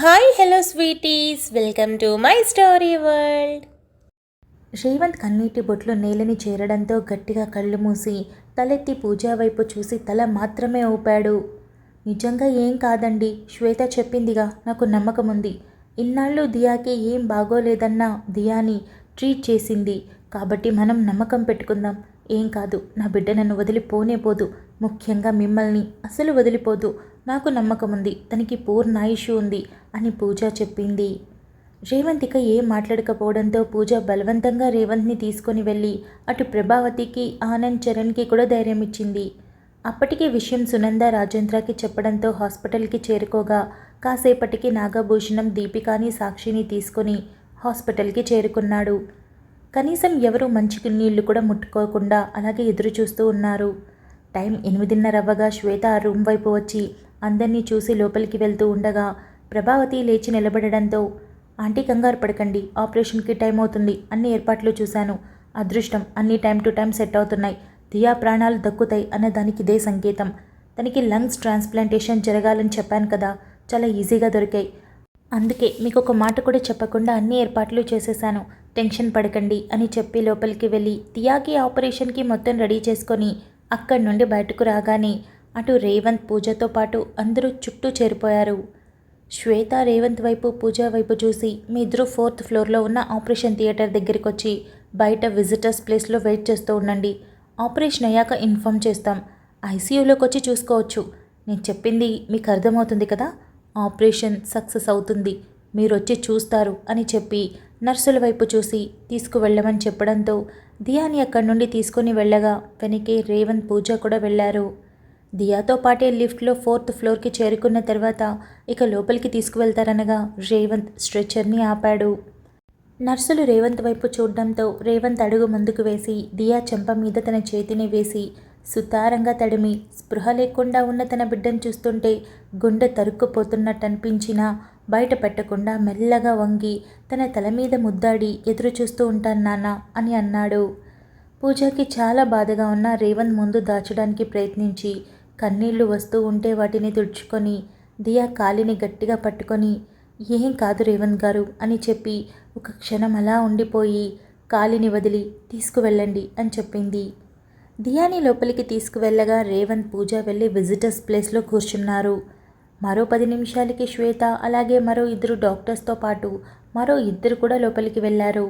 Hi hello sweeties, welcome to my story world. Revanth కన్నీటి బొట్లు నేలని చేరడంతో గట్టిగా కళ్ళు మూసి తలెత్తి పూజా వైపు చూసి తల మాత్రమే ఊపాడు. నిజంగా ఏం కాదండి, శ్వేత చెప్పిందిగా, నాకు నమ్మకం ఉంది. ఇన్నాళ్ళు దియాకి ఏం బాగోలేదన్నా దియాని ట్రీట్ చేసింది కాబట్టి మనం నమ్మకం పెట్టుకుందాం. ఏం కాదు, నా బిడ్డ నన్ను వదిలిపోనే పోదు, ముఖ్యంగా మిమ్మల్ని అసలు వదిలిపోదు. నాకు నమ్మకం ఉంది, తనకి పూర్ణాయుషు ఉంది అని పూజ చెప్పింది. రేవంత్ ఇక ఏం మాట్లాడకపోవడంతో పూజ బలవంతంగా రేవంత్ని తీసుకొని వెళ్ళి అటు ప్రభావతికి ఆనంద్ చరణ్కి కూడా ధైర్యం ఇచ్చింది. అప్పటికే విషయం సునంద రాజేంద్రకి చెప్పడంతో హాస్పిటల్కి చేరుకోగా కాసేపటికి నాగభూషణం దీపికాని సాక్షిని తీసుకొని హాస్పిటల్కి చేరుకున్నాడు. కనీసం ఎవరూ మంచి నీళ్లు కూడా ముట్టుకోకుండా అలాగే ఎదురు చూస్తూ ఉన్నారు. టైం 8:30 అవ్వగా శ్వేత ఆ రూమ్ వైపు వచ్చి అందరినీ చూసి లోపలికి వెళ్తూ ఉండగా ప్రభావతి లేచి నిలబడడంతో, ఆంటీ కంగారు పడకండి, ఆపరేషన్కి టైం అవుతుంది, అన్ని ఏర్పాట్లు చూశాను. అదృష్టం, అన్ని టైం టు టైం సెట్ అవుతున్నాయి. దియా ప్రాణాలు దక్కుతాయి అన్న దానికి ఇదే సంకేతం. తనకి లంగ్స్ ట్రాన్స్ప్లాంటేషన్ జరగాలని చెప్పాను కదా, చాలా ఈజీగా దొరికాయి. అందుకే మీకు ఒక మాట కూడా చెప్పకుండా అన్ని ఏర్పాట్లు చేసేసాను, టెన్షన్ పడకండి అని చెప్పి లోపలికి వెళ్ళి దియాకి ఆపరేషన్కి మొత్తం రెడీ చేసుకొని అక్కడి నుండి బయటకు రాగానే అటు రేవంత్ పూజతో పాటు అందరూ చుట్టూ చేరిపోయారు. శ్వేత రేవంత్ వైపు పూజ వైపు చూసి, మీ ఇద్దరు 4th ఫ్లోర్లో ఉన్న ఆపరేషన్ థియేటర్ దగ్గరికి వచ్చి బయట విజిటర్స్ ప్లేస్లో వెయిట్ చేస్తూ ఉండండి. ఆపరేషన్ అయ్యాక ఇన్ఫామ్ చేస్తాం. ఐసీయూలోకి వచ్చి చూసుకోవచ్చు. నేను చెప్పింది మీకు అర్థమవుతుంది కదా, ఆపరేషన్ సక్సెస్ అవుతుంది, మీరు వచ్చి చూస్తారు అని చెప్పి నర్సుల వైపు చూసి తీసుకువెళ్ళమని చెప్పడంతో దియాని అక్కడి నుండి తీసుకొని వెళ్ళగా వెనకే రేవంత్ పూజ కూడా వెళ్ళారు. దియాతో పాటే లిఫ్ట్లో 4th ఫ్లోర్కి చేరుకున్న తర్వాత ఇక లోపలికి తీసుకువెళ్తారనగా రేవంత్ స్ట్రెచర్ని ఆపాడు. నర్సులు రేవంత్ వైపు చూడడంతో రేవంత్ అడుగు ముందుకు వేసి దియా చెంప మీద తన చేతిని వేసి సుతారంగా తడిమి స్పృహ లేకుండా ఉన్న తన బిడ్డను చూస్తుంటే గుండె తరుక్కుపోతున్నట్టు అనిపించినా బయట పెట్టకుండా మెల్లగా వంగి తన తల మీద ముద్దాడి ఎదురు చూస్తూ ఉంటాను నాన్న అని అన్నాడు. పూజకి చాలా బాధగా ఉన్న రేవంత్ ముందు దాచడానికి ప్రయత్నించి కన్నీళ్లు వస్తూ ఉంటే వాటిని తుడుచుకొని దియా కాలిని గట్టిగా పట్టుకొని, ఏం కాదు రేవంత్ గారు అని చెప్పి ఒక క్షణం అలా ఉండిపోయి కాలిని వదిలి తీసుకువెళ్ళండి అని చెప్పింది. దియాని లోపలికి తీసుకువెళ్ళగా రేవంత్ పూజ వెళ్ళి విజిటర్స్ ప్లేస్లో కూర్చున్నారు. మరో 10 నిమిషాలకి శ్వేత అలాగే మరో 2 డాక్టర్స్తో పాటు మరో 2 కూడా లోపలికి వెళ్ళారు.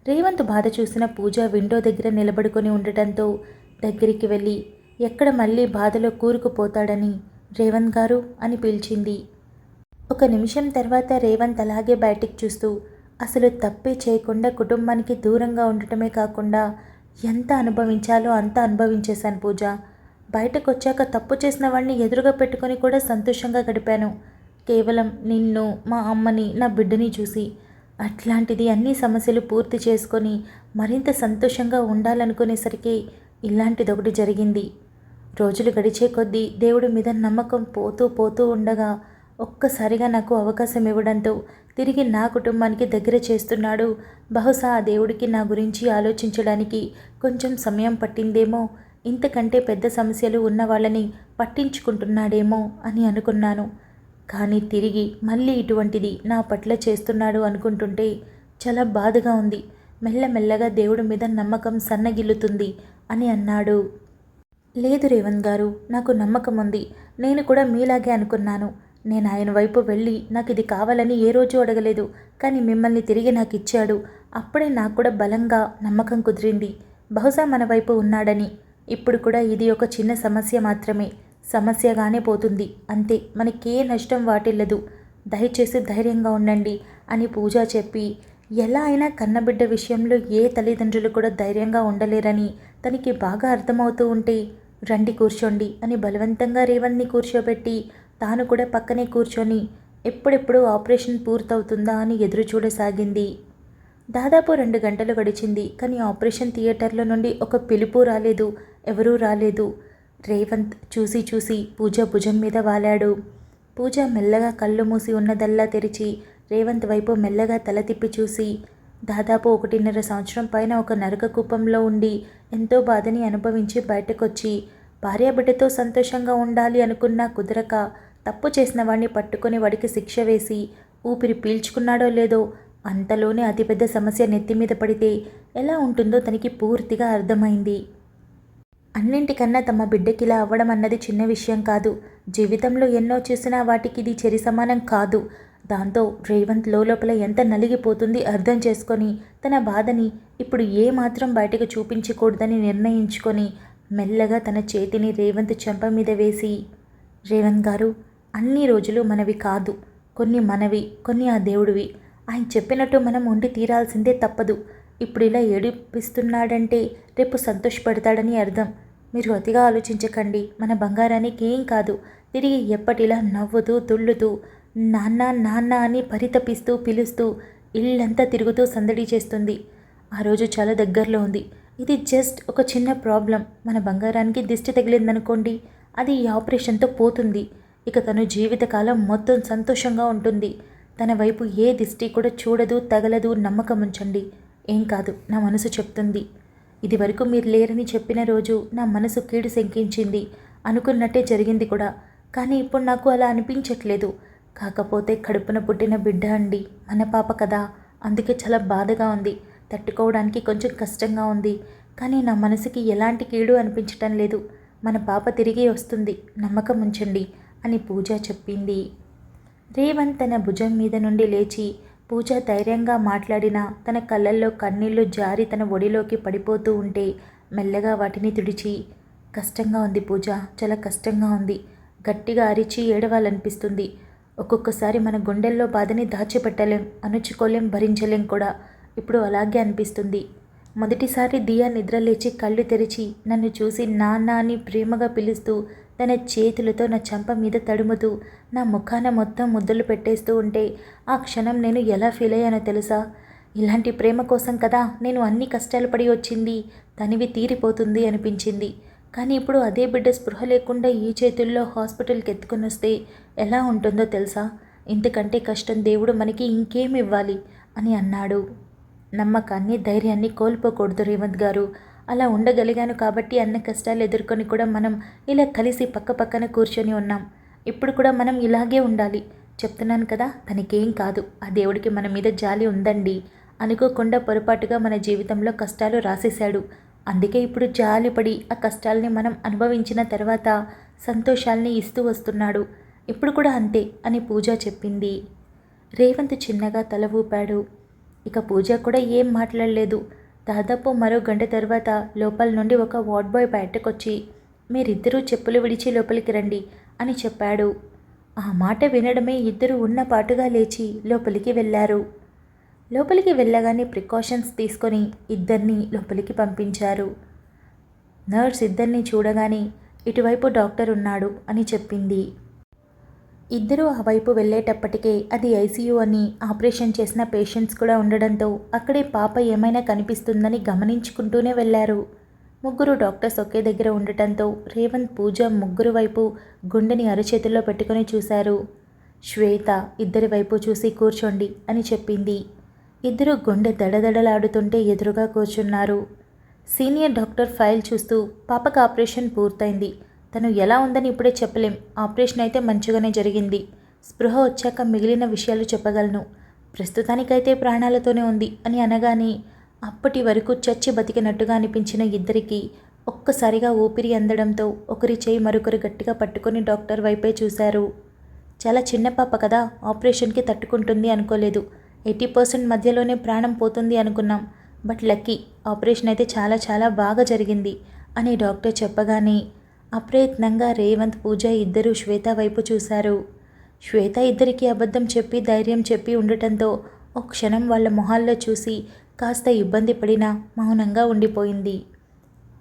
రేవంత్ బాధ చూసిన పూజ విండో దగ్గర నిలబడుకొని ఉండటంతో దగ్గరికి వెళ్ళి ఎక్కడ మళ్ళీ బాధలో కూరుకుపోతాడని రేవంత్ గారు అని పిలిచింది. ఒక నిమిషం తర్వాత రేవంత్ అలాగే బయటికి చూస్తూ, అసలు తప్పే చేయకుండా కుటుంబానికి దూరంగా ఉండటమే కాకుండా ఎంత అనుభవించాలో అంత అనుభవించేశాను పూజ. బయటకు వచ్చాక తప్పు చేసిన వాడిని ఎదురుగా పెట్టుకొని కూడా సంతోషంగా గడిపాను, కేవలం నిన్ను, మా అమ్మని, నా బిడ్డని చూసి. అట్లాంటిది అన్ని సమస్యలు పూర్తి చేసుకొని మరింత సంతోషంగా ఉండాలనుకునేసరికి ఇలాంటిదొకటి జరిగింది. రోజులు గడిచే కొద్దీ దేవుడి మీద నమ్మకం పోతూ పోతూ ఉండగా ఒక్కసారిగా నాకు అవకాశం ఇవ్వడంతో తిరిగి నా కుటుంబానికి దగ్గర చేస్తున్నాడు. బహుశా ఆ దేవుడికి నా గురించి ఆలోచించడానికి కొంచెం సమయం పట్టిందేమో, ఇంతకంటే పెద్ద సమస్యలు ఉన్న వాళ్ళని పట్టించుకుంటున్నాడేమో అని అనుకున్నాను. కానీ తిరిగి మళ్ళీ ఇటువంటిది నా పట్ల చేస్తున్నాడు అనుకుంటుంటే చాలా బాధగా ఉంది. మెల్లమెల్లగా దేవుడి మీద నమ్మకం సన్నగిల్లుతుంది అని అన్నాడు. లేదు రేవంత్ గారు, నాకు నమ్మకం ఉంది. నేను కూడా మీలాగే అనుకున్నాను. నేను ఆయన వైపు వెళ్ళి నాకు ఇది కావాలని ఏ రోజు అడగలేదు, కానీ మిమ్మల్ని తిరిగి నాకు ఇచ్చాడు. అప్పుడే నాకు కూడా బలంగా నమ్మకం కుదిరింది, బహుశా మన వైపు ఉన్నాడని. ఇప్పుడు కూడా ఇది ఒక చిన్న సమస్య మాత్రమే, సమస్యగానే పోతుంది అంతే, మనకే నష్టం వాటిల్లదు. దయచేసి ధైర్యంగా ఉండండి అని పూజ చెప్పి, ఎలా అయినా కన్నబిడ్డ విషయంలో ఏ తల్లిదండ్రులు కూడా ధైర్యంగా ఉండలేరని తనకి బాగా అర్థమవుతూ ఉంటే, రండి కూర్చోండి అని బలవంతంగా రేవంత్ని కూర్చోబెట్టి తాను కూడా పక్కనే కూర్చొని ఎప్పుడెప్పుడు ఆపరేషన్ పూర్తవుతుందా అని ఎదురు చూడసాగింది. దాదాపు 2 గంటలు గడిచింది, కానీ ఆపరేషన్ థియేటర్లో నుండి ఒక పిలుపు రాలేదు, ఎవరూ రాలేదు. రేవంత్ చూసి చూసి పూజ భుజం మీద వాలాడు. పూజ మెల్లగా కళ్ళు మూసి ఉన్నదల్లా తెరిచి రేవంత్ వైపు మెల్లగా తల తిప్పి చూసి, దాదాపు 1.5 సంవత్సరం పైన ఒక నరక కూపంలో ఉండి ఎంతో బాధని అనుభవించి బయటకొచ్చి భార్యాబిడ్డతో సంతోషంగా ఉండాలి అనుకున్నా కుదరక తప్పు చేసిన వాడిని పట్టుకొని వాడికి శిక్ష వేసి ఊపిరి పీల్చుకున్నాడో లేదో అంతలోనే అతిపెద్ద సమస్య నెత్తిమీద పడితే ఎలా ఉంటుందో తనకి పూర్తిగా అర్థమైంది. అన్నింటికన్నా తమ బిడ్డకిలా అవ్వడం అన్నది చిన్న విషయం కాదు. జీవితంలో ఎన్నో చేసినా వాటికి ఇది చెరి సమానం కాదు. దాంతో రేవంత్ లోపల ఎంత నలిగిపోతుంది అర్థం చేసుకొని తన బాధని ఇప్పుడు ఏమాత్రం బయటకు చూపించకూడదని నిర్ణయించుకొని మెల్లగా తన చేతిని రేవంత్ చెంప మీద వేసి, రేవంత్ గారు, అన్ని రోజులు మనవి కాదు, కొన్ని మనవి, కొన్ని ఆ దేవుడివి. ఆయన చెప్పినట్టు మనం ఉండి తీరాల్సిందే తప్పదు. ఇప్పుడు ఇలా ఏడిపిస్తున్నాడంటే రేపు సంతోషపడతాడని అర్థం. మీరు అతిగా ఆలోచించకండి. మన బంగారానికి ఏం కాదు. తిరిగి ఎప్పటిలా నవ్వుతూ తుళ్ళుతూ నాన్న నాన్న అని పరితపిస్తూ పిలుస్తూ ఇల్లంతా తిరుగుతూ సందడి చేస్తుంది. ఆ రోజు చాలా దగ్గరలో ఉంది. ఇది జస్ట్ ఒక చిన్న ప్రాబ్లం. మన బంగారానికి దిష్టి తగిలిందనుకోండి, అది ఈ ఆపరేషన్తో పోతుంది. ఇక తను జీవితకాలం మొత్తం సంతోషంగా ఉంటుంది. తన వైపు ఏ దిష్టి కూడా చూడదు, తగలదు. నమ్మకం ఉంచండి. ఏం కాదు, నా మనసు చెప్తుంది. ఇది వరకు మీరు లేరని చెప్పిన రోజు నా మనసు కీడు శంకించింది. అనుకున్నట్టే జరిగింది కూడా. కానీ ఇప్పుడు నాకు అలా అనిపించట్లేదు. కాకపోతే కడుపున పుట్టిన బిడ్డ అండి, మన పాప కదా, అందుకే చాలా బాధగా ఉంది. తట్టుకోవడానికి కొంచెం కష్టంగా ఉంది. కానీ నా మనసుకి ఎలాంటి కీడు అనిపించటం లేదు. మన పాప తిరిగి వస్తుంది, నమ్మకం ఉంచండి అని పూజ చెప్పింది. రేవంత్ తన భుజం మీద నుండి లేచి పూజ ధైర్యంగా మాట్లాడినా తన కళ్ళల్లో కన్నీళ్లు జారి తన ఒడిలోకి పడిపోతూ ఉంటే మెల్లగా వాటిని తుడిచి, కష్టంగా ఉంది పూజ, చాలా కష్టంగా ఉంది. గట్టిగా అరిచి ఏడవాలనిపిస్తుంది. ఒక్కొక్కసారి మన గుండెల్లో బాధని దాచిపెట్టలేం, అణుచుకోలేం, భరించలేం కూడా. ఇప్పుడు అలాగే అనిపిస్తుంది. మొదటిసారి దియా నిద్రలేచి కళ్ళు తెరిచి నన్ను చూసి నాన్న అని ప్రేమగా పిలుస్తూ తన చేతులతో నా చెంప మీద తడుముతూ నా ముఖాన మొత్తం ముద్దులు పెట్టేస్తూ ఉంటే ఆ క్షణం నేను ఎలా ఫీల్ అయ్యానో తెలుసా? ఇలాంటి ప్రేమ కోసం కదా నేను అన్ని కష్టాలు పడి వచ్చింది, తనివి తీరిపోతుంది అనిపించింది. కానీ ఇప్పుడు అదే బిడ్డ స్పృహ లేకుండా ఈ చేతుల్లో హాస్పిటల్కి ఎత్తుకుని వస్తే ఎలా ఉంటుందో తెలుసా? ఇంతకంటే కష్టం దేవుడు మనకి ఇంకేమి ఇవ్వాలి అని అన్నాడు. నమ్మకాన్ని, ధైర్యాన్ని కోల్పోకూడదు రేవంత్ గారు. అలా ఉండగలిగాను కాబట్టి అన్న కష్టాలు ఎదుర్కొని కూడా మనం ఇలా కలిసి పక్క పక్కన కూర్చొని ఉన్నాం. ఇప్పుడు కూడా మనం ఇలాగే ఉండాలి. చెప్తున్నాను కదా, తనకేం కాదు. ఆ దేవుడికి మన మీద జాలి ఉందండి. అనుకోకుండా పొరపాటుగా మన జీవితంలో కష్టాలు రాసేశాడు. అందుకే ఇప్పుడు జాలిపడి ఆ కష్టాలని మనం అనుభవించిన తర్వాత సంతోషాల్ని ఇస్తూ వస్తున్నాడు. ఇప్పుడు కూడా అంతే అని పూజ చెప్పింది. రేవంత్ చిన్నగా తల ఊపాడు. ఇక పూజ కూడా ఏం మాట్లాడలేదు. దాదాపు మరో గంట తర్వాత లోపల నుండి ఒక వార్డ్ బాయ్ బయటకొచ్చి, మీరిద్దరూ చెప్పులు విడిచి లోపలికి రండి అని చెప్పాడు. ఆ మాట వినడమే ఇద్దరు ఉన్న పాటుగా లేచి లోపలికి వెళ్ళారు. లోపలికి వెళ్ళగానే ప్రికాషన్స్ తీసుకొని ఇద్దరిని లోపలికి పంపించారు. నర్స్ ఇద్దరిని చూడగానే ఇటువైపు డాక్టర్ ఉన్నాడు అని చెప్పింది. ఇద్దరూ ఆ వైపు వెళ్ళేటప్పటికే అది ఐసీయూ అని, ఆపరేషన్ చేసిన పేషెంట్స్ కూడా ఉండడంతో అక్కడే పాప ఏమైనా కనిపిస్తుందని గమనించుకుంటూనే వెళ్ళారు. ముగ్గురు డాక్టర్స్ ఒకే దగ్గర ఉండటంతో రేవంత్, పూజ ముగ్గురు వైపు గుండెని అరచేతుల్లో పెట్టుకొని చూశారు. శ్వేత ఇద్దరి వైపు చూసి కూర్చోండి అని చెప్పింది. ఇద్దరు గుండె దడదడలాడుతుంటే ఎదురుగా కూర్చున్నారు. సీనియర్ డాక్టర్ ఫైల్ చూస్తూ, పాపకు ఆపరేషన్ పూర్తయింది. తను ఎలా ఉందని ఇప్పుడే చెప్పలేం. ఆపరేషన్ అయితే మంచిగానే జరిగింది. స్పృహ వచ్చాక మిగిలిన విషయాలు చెప్పగలను. ప్రస్తుతానికైతే ప్రాణాలతోనే ఉంది అని అనగానే అప్పటి వరకు చచ్చి బతికినట్టుగా అనిపించిన ఇద్దరికి ఒక్కసారిగా ఊపిరి అందడంతో ఒకరి చేయి మరొకరు గట్టిగా పట్టుకొని డాక్టర్ వైపే చూశారు. చాలా చిన్న పాప కదా, ఆపరేషన్కి తట్టుకుంటుంది అనుకోలేదు. 80% మధ్యలోనే ప్రాణం పోతుంది అనుకున్నాం. బట్ లక్కీ, ఆపరేషన్ అయితే చాలా చాలా బాగా జరిగింది అని డాక్టర్ చెప్పగానే అప్రయత్నంగా రేవంత్, పూజ ఇద్దరూ శ్వేత వైపు చూశారు. శ్వేత ఇద్దరికి అబద్ధం చెప్పి ధైర్యం చెప్పి ఉండటంతో ఒక క్షణం వాళ్ళ మొహాల్లో చూసి కాస్త ఇబ్బంది పడినా మౌనంగా ఉండిపోయింది.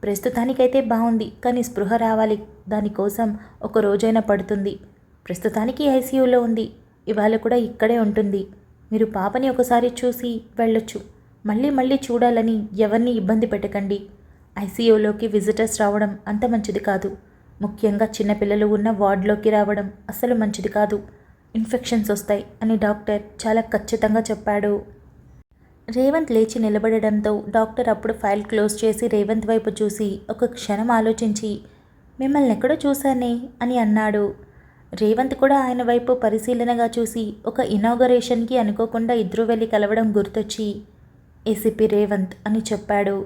ప్రస్తుతానికైతే బాగుంది, కానీ స్పృహ రావాలి. దానికోసం ఒక రోజైనా పడుతుంది. ప్రస్తుతానికి ఐసీయూలో ఉంది. ఇవాళ కూడా ఇక్కడే ఉంటుంది. మీరు పాపని ఒకసారి చూసి వెళ్ళొచ్చు. మళ్ళీ మళ్ళీ చూడాలని ఎవరిని ఇబ్బంది పెట్టకండి. ఐసీయూలోకి విజిటర్స్ రావడం అంత మంచిది కాదు. ముఖ్యంగా చిన్నపిల్లలు ఉన్న వార్డులోకి రావడం అస్సలు మంచిది కాదు. ఇన్ఫెక్షన్స్ వస్తాయి అని డాక్టర్ చాలా ఖచ్చితంగా చెప్పాడు. రేవంత్ లేచి నిలబడడంతో డాక్టర్ అప్పుడు ఫైల్ క్లోజ్ చేసి రేవంత్ వైపు చూసి ఒక క్షణం ఆలోచించి, మిమ్మల్ని ఎక్కడో చూశానే అని అన్నాడు. రేవంత్ కూడా ఆయన వైపు పరిశీలనగా చూసి ఒక ఇనాగరేషన్కి అనుకోకుండా ఇద్దరు వెళ్ళి కలవడం గుర్తొచ్చి ఏసీపీ రేవంత్ అని చెప్పాడు.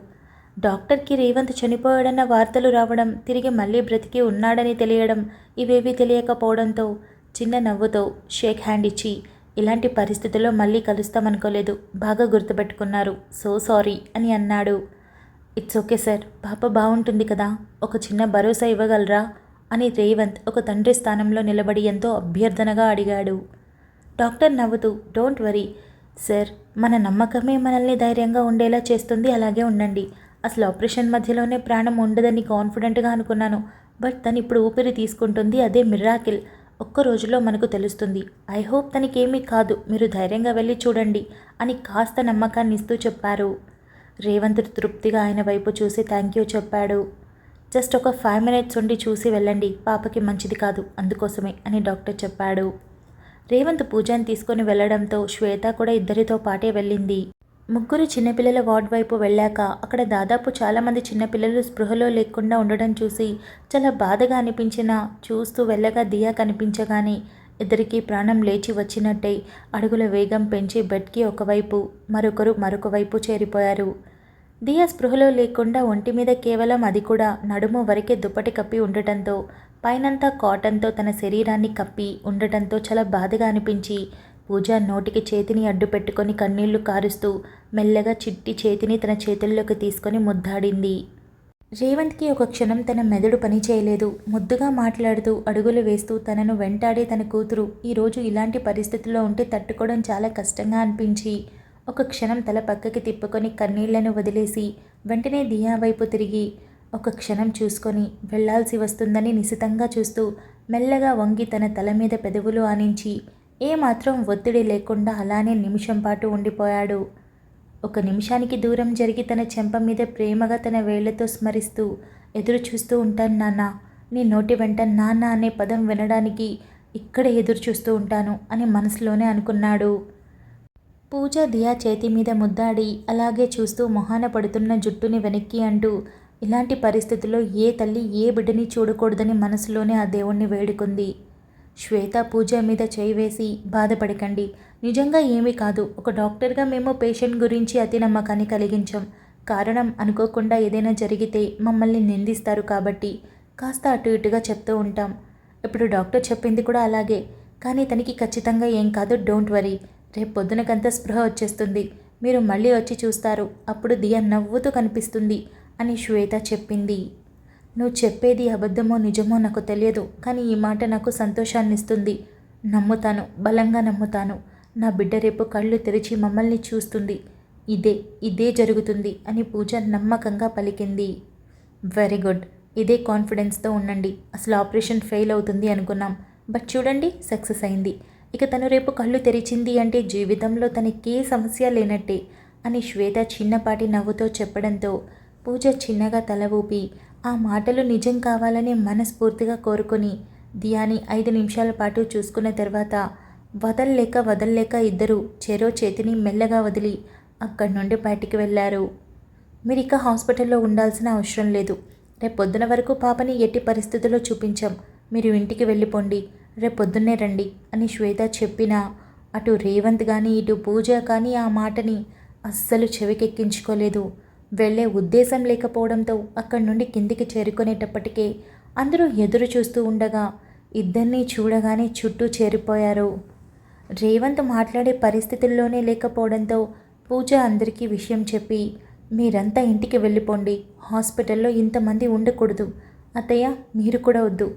డాక్టర్కి రేవంత్ చనిపోయాడన్న వార్తలు రావడం, తిరిగి మళ్ళీ బ్రతికి ఉన్నాడని తెలియడం ఇవేవీ తెలియకపోవడంతో చిన్న నవ్వుతో షేక్ హ్యాండ్ ఇచ్చి, ఇలాంటి పరిస్థితుల్లో మళ్ళీ కలుస్తామనుకోలేదు, బాగా గుర్తుపెట్టుకున్నారు, సో సారీ అని అన్నాడు. ఇట్స్ ఓకే సార్, పాప బాగుంటుంది కదా, ఒక చిన్న భరోసా ఇవ్వగలరా అని రేవంత్ ఒక తండ్రి స్థానంలో నిలబడి ఎంతో అభ్యర్థనగా అడిగాడు. డాక్టర్ నవ్వుతూ, డోంట్ వరీ సార్, మన నమ్మకమే మనల్ని ధైర్యంగా ఉండేలా చేస్తుంది, అలాగే ఉండండి. అసలు ఆపరేషన్ మధ్యలోనే ప్రాణం ఉండదని కాన్ఫిడెంట్గా అనుకున్నాను, బట్ తను ఇప్పుడు ఊపిరి తీసుకుంటుంది, అదే మిరాకిల్. ఒక్క రోజులో మనకు తెలుస్తుంది. ఐ హోప్ తనకేమీ కాదు, మీరు ధైర్యంగా వెళ్ళి చూడండి అని కాస్త నమ్మకాన్ని ఇస్తూ చెప్పారు. రేవంత్ తృప్తిగా ఆయన వైపు చూసి థ్యాంక్ యూ చెప్పాడు. జస్ట్ ఒక 5 minutes ఉండి చూసి వెళ్ళండి, పాపకి మంచిది కాదు, అందుకోసమే అని డాక్టర్ చెప్పాడు. రేవంత్ పూజని తీసుకొని వెళ్లడంతో శ్వేత కూడా ఇద్దరితో పాటే వెళ్ళింది. ముగ్గురు చిన్నపిల్లల వార్డ్ వైపు వెళ్ళాక అక్కడ దాదాపు చాలామంది చిన్నపిల్లలు స్పృహలో లేకుండా ఉండడం చూసి చాలా బాధగా అనిపించినా, చూస్తూ వెళ్ళగా దియా కనిపించగానే ఇద్దరికీ ప్రాణం లేచి వచ్చినట్టే అడుగుల వేగం పెంచి బెడ్కి ఒకవైపు, మరొకరు మరొక వైపు చేరిపోయారు. దియా స్పృహలో లేకుండా ఒంటి మీద కేవలం అది కూడా నడుము వరకే దుప్పటి కప్పి ఉండటంతో, పైనంతా కాటన్తో తన శరీరాన్ని కప్పి ఉండటంతో చాలా బాధగా అనిపించి పూజ నోటికి చేతిని అడ్డు పెట్టుకొని కన్నీళ్లు కారుస్తూ మెల్లగా చిట్టి చేతిని తన చేతుల్లోకి తీసుకొని ముద్దాడింది. రేవంత్కి ఒక క్షణం తన మెదడు పని చేయలేదు. ముద్దుగా మాట్లాడుతూ అడుగులు వేస్తూ తనను వెంటాడే తన కూతురు ఈరోజు ఇలాంటి పరిస్థితుల్లో ఉంటే తట్టుకోవడం చాలా కష్టంగా అనిపించి ఒక క్షణం తల పక్కకి తిప్పుకొని కన్నీళ్లను వదిలేసి వెంటనే దియా వైపు తిరిగి ఒక క్షణం చూసుకొని వెళ్లాల్సి వస్తుందని నిశితంగా చూస్తూ మెల్లగా వంగి తన తల మీద పెదవులు ఆనించి ఏమాత్రం ఒత్తిడి లేకుండా అలానే నిమిషం పాటు ఉండిపోయాడు. ఒక నిమిషానికి దూరం జరిగి తన చెంప మీద ప్రేమగా తన వేళ్లతో స్మరిస్తూ ఎదురు చూస్తూ ఉంటాను నాన్న, నీ నోటి వెంట నాన్న అనే పదం వినడానికి ఇక్కడే ఎదురు చూస్తూ ఉంటాను అని మనసులోనే అనుకున్నాడు. పూజ దియా చేతి మీద ముద్దాడి అలాగే చూస్తూ మొహాన పడుతున్న జుట్టుని వెనక్కి అంటూ ఇలాంటి పరిస్థితుల్లో ఏ తల్లి ఏ బిడ్డని చూడకూడదని మనసులోనే ఆ దేవుణ్ణి వేడుకుంది. శ్వేత పూజ మీద చేయి వేసి బాధపడకండి, నిజంగా ఏమీ కాదు, ఒక డాక్టర్గా మేము పేషెంట్ గురించి అతి నమ్మకాన్ని కలిగించాం, కారణం అనుకోకుండా ఏదైనా జరిగితే మమ్మల్ని నిందిస్తారు కాబట్టి కాస్త అటు ఇటుగా చెప్తూ ఉంటాం. ఇప్పుడు డాక్టర్ చెప్పింది కూడా అలాగే, కానీ తనకి ఖచ్చితంగా ఏం కాదు, డోంట్ వరీ, రేపు పొద్దునకంతా స్పృహ వచ్చేస్తుంది, మీరు మళ్ళీ వచ్చి చూస్తారు, అప్పుడు దియా నవ్వుతూ కనిపిస్తుంది అని శ్వేత చెప్పింది. నువ్వు చెప్పేది అబద్ధమో నిజమో నాకు తెలియదు, కానీ ఈ మాట నాకు సంతోషాన్ని ఇస్తుంది, నమ్ముతాను, బలంగా నమ్ముతాను, నా బిడ్డ రేపు కళ్ళు తెరిచి మమ్మల్ని చూస్తుంది, ఇదే జరుగుతుంది అని పూజ నమ్మకంగా పలికింది. వెరీ గుడ్, ఇదే కాన్ఫిడెన్స్తో ఉండండి. అసలు ఆపరేషన్ ఫెయిల్ అవుతుంది అనుకున్నాం, బట్ చూడండి సక్సెస్ అయింది, ఇక తను రేపు కళ్ళు తెరిచింది అంటే జీవితంలో తనకే సమస్య లేనట్టే అని శ్వేత చిన్నపాటి నవ్వుతో చెప్పడంతో పూజ చిన్నగా తల ఊపి ఆ మాటలు నిజం కావాలని మనస్ఫూర్తిగా కోరుకొని దియాని 5 నిమిషాల పాటు చూసుకున్న తర్వాత వదల్లేక ఇద్దరు చెరో చేతిని మెల్లగా వదిలి అక్కడి నుండి బయటికి వెళ్ళారు. మీరు ఇక హాస్పిటల్లో ఉండాల్సిన అవసరం లేదు, రేపు పొద్దున వరకు పాపని ఎట్టి పరిస్థితుల్లో చూపించాం, మీరు ఇంటికి వెళ్ళిపోండి, రేపు పొద్దున్నే రండి అని శ్వేత చెప్పినా అటు రేవంత్ కానీ ఇటు పూజ కానీ ఆ మాటని అస్సలు చెవికెక్కించుకోలేదు. వెళ్ళే ఉద్దేశం లేకపోవడంతో అక్కడి నుండి కిందికి చేరుకునేటప్పటికే అందరూ ఎదురు చూస్తూ ఉండగా ఇద్దరినీ చూడగానే చుట్టూ చేరిపోయారు. రేవంత్ మాట్లాడే పరిస్థితుల్లోనే లేకపోవడంతో పూజ అందరికీ విషయం చెప్పి మీరంతా ఇంటికి వెళ్ళిపోండి, హాస్పిటల్లో ఇంతమంది ఉండకూడదు, అత్తయ్య మీరు కూడా వద్దు,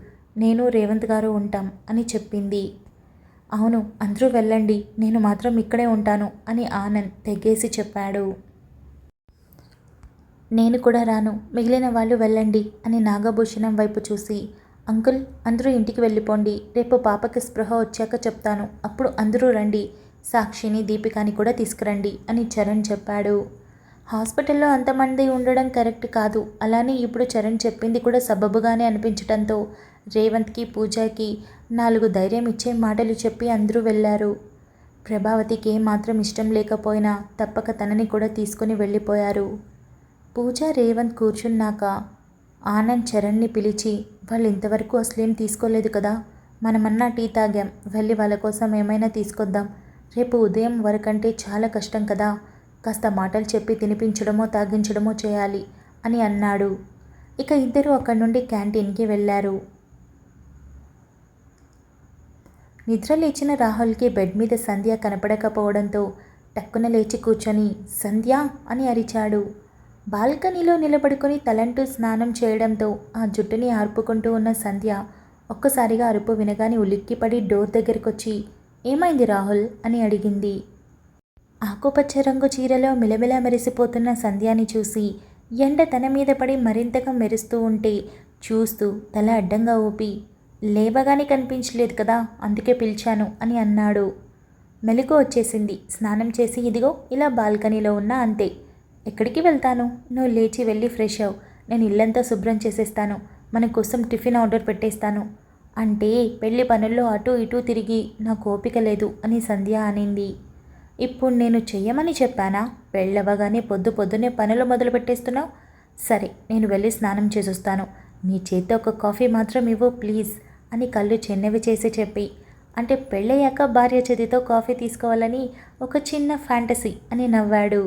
నేను రేవంత్ గారు ఉంటాం అని చెప్పింది. అవును అందరూ వెళ్ళండి, నేను మాత్రం ఇక్కడే ఉంటాను అని ఆనంద్ తెగేసి చెప్పాడు. నేను కూడా రాను, మిగిలిన వాళ్ళు వెళ్ళండి అని నాగభూషణం వైపు చూసి అంకుల్ అందరూ ఇంటికి వెళ్ళిపోండి, రేపు పాపకి స్పృహ వచ్చాక చెప్తాను, అప్పుడు అందరూ రండి, సాక్షిని దీపికాని కూడా తీసుకురండి అని చరణ్ చెప్పాడు. హాస్పిటల్లో అంతమంది ఉండడం కరెక్ట్ కాదు, అలానే ఇప్పుడు చరణ్ చెప్పింది కూడా సబబుగానే అనిపించడంతో రేవంత్కి పూజకి 4 ధైర్యం ఇచ్చే మాటలు చెప్పి అందరూ వెళ్ళారు. ప్రభావతికి ఏమాత్రం ఇష్టం లేకపోయినా తప్పక తనని కూడా తీసుకుని వెళ్ళిపోయారు. పూజ రేవంత్ కూర్చున్నాక ఆనంద్ చరణ్ని పిలిచి వాళ్ళు ఇంతవరకు అసలేం తీసుకోలేదు కదా, మనమన్నా టీ తాగాం, వెళ్ళి వాళ్ళ కోసం ఏమైనా తీసుకొద్దాం. రేపు ఉదయం వరకంటే చాలా కష్టం కదా, కాస్త మాటలు చెప్పి తినిపించడమో తాగించడమో చేయాలి అని అన్నాడు. ఇక ఇద్దరూ అక్కడి నుండి క్యాంటీన్కి వెళ్ళారు. నిద్ర లేచిన రాహుల్కి బెడ్ మీద సంధ్య కనపడకపోవడంతో టక్కున లేచి కూర్చొని సంధ్య అని అరిచాడు. బాల్కనీలో నిలబడుకొని తలంటూ స్నానం చేయడంతో ఆ జుట్టుని ఆర్పుకుంటూ ఉన్న సంధ్య ఒక్కసారిగా అరుపు వినగానే ఉలిక్కిపడి డోర్ దగ్గరకొచ్చి ఏమైంది రాహుల్ అని అడిగింది. ఆకుపచ్చ రంగు చీరలో మిలమిలా మెరిసిపోతున్న సంధ్యాని చూసి ఎండ తన మీద పడి మరింతగా మెరుస్తూ ఉంటే చూస్తూ తల అడ్డంగా ఊపి లేవగానే కనిపించలేదు కదా, అందుకే పిలిచాను అని అన్నాడు. మెలకు వచ్చేసింది. స్నానం చేసి ఇదిగో ఇలా బాల్కనీలో ఉన్నా అంతే. ఎక్కడికి వెళ్తాను? నువ్వు లేచి వెళ్ళి ఫ్రెష్ అవ్వు, నేను ఇల్లంతా శుభ్రం చేసేస్తాను, మన కోసం టిఫిన్ ఆర్డర్ పెట్టేస్తాను అంటే పెళ్లి పనుల్లో అటూ ఇటూ తిరిగి నాకు ఓపిక లేదు అని సంధ్య అనింది. ఇప్పుడు నేను చెయ్యమని చెప్పానా? వెళ్ళవగానే పొద్దున్నే పనులు మొదలు పెట్టేస్తున్నావు. సరే, నేను వెళ్ళి స్నానం చేసొస్తాను, నీ చేత్తో ఒక కాఫీ మాత్రం ఇవ్వు ప్లీజ్ అని కళ్ళు చెన్నవి చేసి చెప్పి, అంటే పెళ్ళయ్యాక భార్య చేతితో కాఫీ తీసుకోవాలని ఒక చిన్న ఫ్యాంటసీ అని నవ్వాడు.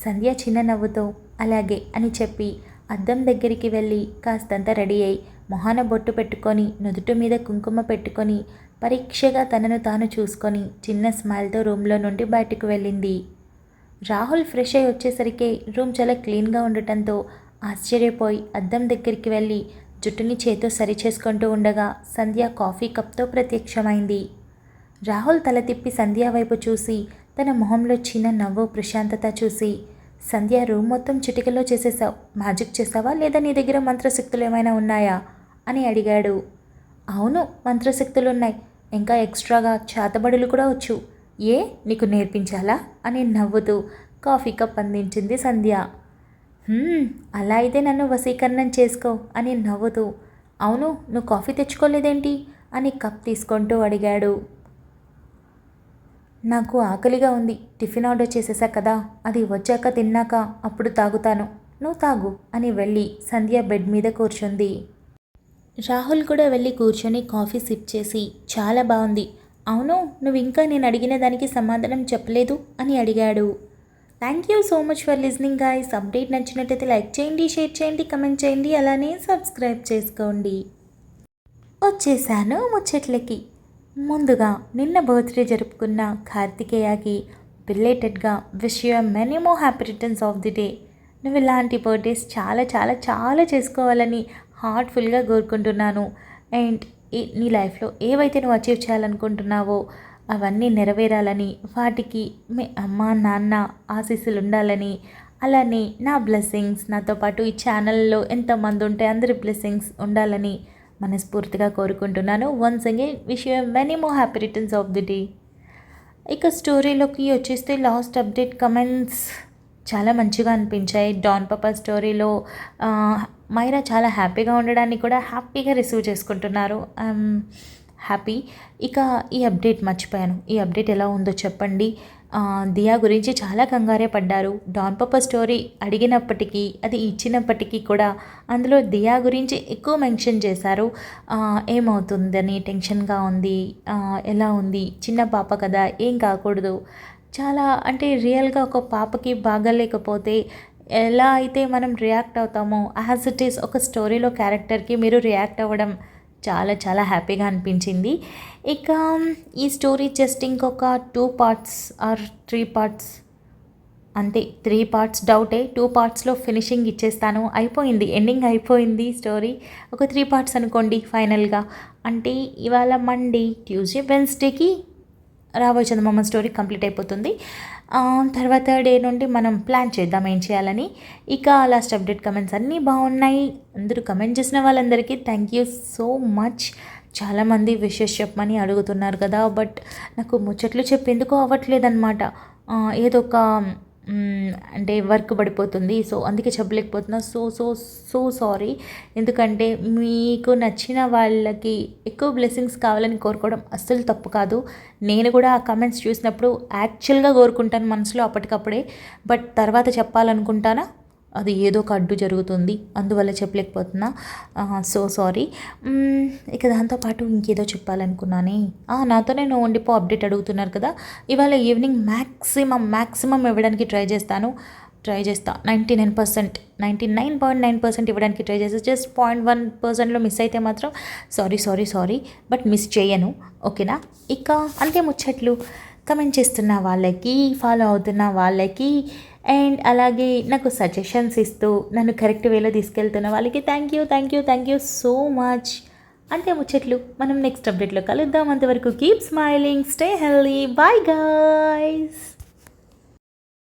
సంధ్య చిన్న నవ్వుతో అలాగే అని చెప్పి అద్దం దగ్గరికి వెళ్ళి కాస్తంత రెడీ అయి మొహాన బొట్టు పెట్టుకొని నుదుటి మీద కుంకుమ పెట్టుకొని పరీక్షగా తనను తాను చూసుకొని చిన్న స్మైల్తో రూమ్లో నుండి బయటకు వెళ్ళింది. రాహుల్ ఫ్రెష్ అయి వచ్చేసరికి రూమ్ చాలా క్లీన్గా ఉండటంతో ఆశ్చర్యపోయి అద్దం దగ్గరికి వెళ్ళి జుట్టుని చేతో సరి చేసుకుంటూ ఉండగా సంధ్య కాఫీ కప్తో ప్రత్యక్షమైంది. రాహుల్ తల తిప్పి సంధ్య వైపు చూసి తన మొహంలో చిన్న నవ్వు ప్రశాంతత చూసి సంధ్య రూమ్ మొత్తం చిటికలో చేసేసావు, మ్యాజిక్ చేసావా లేదా నీ దగ్గర మంత్రశక్తులు ఏమైనా ఉన్నాయా అని అడిగాడు. అవును, మంత్రశక్తులున్నాయి, ఇంకా ఎక్స్ట్రాగా చేతబడులు కూడా వచ్చు. ఏ నీకు నేర్పించాలా అని నవ్వుతూ కాఫీ కప్ అందించింది సంధ్య. అలా అయితే నన్ను వశీకరణం చేసుకో అని నవ్వుతూ అవును, నువ్వు కాఫీ తెచ్చుకోలేదేంటి అని కప్ తీసుకుంటూ అడిగాడు. నాకు ఆకలిగా ఉంది, టిఫిన్ ఆర్డర్ చేసేసా కదా, అది వచ్చాక తిన్నాక అప్పుడు తాగుతాను, నువ్వు తాగు అని వెళ్ళి సంధ్య బెడ్ మీద కూర్చుంది. రాహుల్ కూడా వెళ్ళి కూర్చొని కాఫీ సిప్ చేసి చాలా బాగుంది, అవును నువ్వు ఇంకా నేను అడిగిన దానికి సమాధానం చెప్పలేదు అని అడిగాడు. Thank you so much for listening guys. Update నచ్చినట్టయితే లైక్ చేయండి, షేర్ చేయండి, కమెంట్ చేయండి, అలానే సబ్స్క్రైబ్ చేసుకోండి. వచ్చేసాను ముచ్చట్లకి. ముందుగా నిన్న బర్త్డే జరుపుకున్న కార్తికేయకి బిలేటెడ్గా wish you many more happy returns of the day. నువ్వు ఇలాంటి బర్త్డేస్ చాలా చాలా చాలా చేసుకోవాలని హార్ట్ఫుల్గా కోరుకుంటున్నాను. అండ్ నీ లైఫ్లో ఏవైతే నువ్వు అచీవ్ చేయాలనుకుంటున్నావో అవన్నీ నెరవేరాలని, వాటికి మీ అమ్మ నాన్న ఆశీస్సులు ఉండాలని, అలానే నా బ్లెస్సింగ్స్ నాతో పాటు ఈ ఛానల్లో ఎంతమంది ఉంటే అందరి బ్లెస్సింగ్స్ ఉండాలని మనస్ఫూర్తిగా కోరుకుంటున్నాను. Once again wish you many more happy returns of the day. ఇక స్టోరీలోకి వచ్చేస్తే లాస్ట్ అప్డేట్ కమెంట్స్ చాలా మంచిగా అనిపించాయి. డాన్ పాపా స్టోరీలో మైరా చాలా హ్యాపీగా ఉండడాన్ని కూడా హ్యాపీగా రిసీవ్ చేసుకుంటున్నారు. హ్యాపీ. ఇక ఈ అప్డేట్ మర్చిపోయాను, ఈ అప్డేట్ ఎలా ఉందో చెప్పండి. దియా గురించి చాలా కంగారే పడ్డారు. డాన్ పాపా స్టోరీ అడిగినప్పటికీ అది ఇచ్చినప్పటికీ కూడా అందులో దియా గురించి ఎక్కువ మెన్షన్ చేశారు. ఏమవుతుందని టెన్షన్గా ఉంది, ఎలా ఉంది, చిన్న పాప కదా ఏం కాకూడదు. చాలా అంటే రియల్గా ఒక పాపకి బాగాలేకపోతే ఎలా అయితే మనం రియాక్ట్ అవుతామో యాజ్ ఇట్ ఈస్ ఒక స్టోరీలో క్యారెక్టర్కి మీరు రియాక్ట్ అవ్వడం చాలా చాలా హ్యాపీగా అనిపించింది. ఇక ఈ స్టోరీ జస్ట్ ఇంకొక 2 parts ఆర్ 3 parts అంతే. 3 parts డౌటే, 2 partsలో ఫినిషింగ్ ఇచ్చేస్తాను. అయిపోయింది, ఎండింగ్ అయిపోయింది స్టోరీ. ఒక 3 parts అనుకోండి ఫైనల్గా. అంటే ఇవాళ మండే, ట్యూస్డే, వెన్స్డేకి రాబోయే చందమామ స్టోరీ కంప్లీట్ అయిపోతుంది. తర్వాత డే నుండి మనం ప్లాన్ చేద్దాం ఏం చేయాలని. ఇక లాస్ట్ అప్డేట్ కమెంట్స్ అన్నీ బాగున్నాయి. అందరూ కమెంట్ చేసిన వాళ్ళందరికీ థ్యాంక్ యూ సో మచ్. చాలామంది విషెస్ చెప్పమని అడుగుతున్నారు కదా, బట్ నాకు ముచ్చట్లు చెప్పేందుకు అవ్వట్లేదన్నమాట. ఏదో ఒక అంటే వర్క్ పడిపోతుంది, సో అందుకే చెప్పలేకపోతున్నా. So sorry. ఎందుకంటే మీకు నచ్చిన వాళ్ళకి ఎక్కువ బ్లెస్సింగ్స్ కావాలని కోరుకోవడం అస్సలు తప్పు కాదు. నేను కూడా ఆ కమెంట్స్ చూసినప్పుడు యాక్చువల్గా కోరుకుంటాను మనసులో అప్పటికప్పుడే, బట్ తర్వాత చెప్పాలనుకుంటానా అది ఏదో ఒక అడ్డు జరుగుతుంది, అందువల్ల చెప్పలేకపోతున్నా. So sorry. ఇక దాంతోపాటు ఇంకేదో చెప్పాలనుకున్నానే. నాతోనే నువ్వు ఉండిపో అప్డేట్ అడుగుతున్నారు కదా. ఇవాళ ఈవినింగ్ మ్యాక్సిమం ఇవ్వడానికి ట్రై చేస్తా. 99%, 99.9% ఇవ్వడానికి ట్రై చేస్తా. జస్ట్ 0.1%లో మిస్ అయితే మాత్రం సారీ, బట్ మిస్ చేయను, ఓకేనా. ఇక అంతే ముచ్చట్లు. కమెంట్ చేస్తున్న వాళ్ళకి, ఫాలో అవుతున్న వాళ్ళకి, అండ్ అలాగే నాకు సజెషన్స్ ఇస్తూ నన్ను కరెక్ట్ వేలో తీసుకెళ్తున్న వాళ్ళకి థ్యాంక్ యూ సో మచ్. అంతే ముచ్చట్లు. మనం నెక్స్ట్ అప్డేట్లో కలుద్దాం. అంతవరకు keep smiling, stay healthy, bye guys.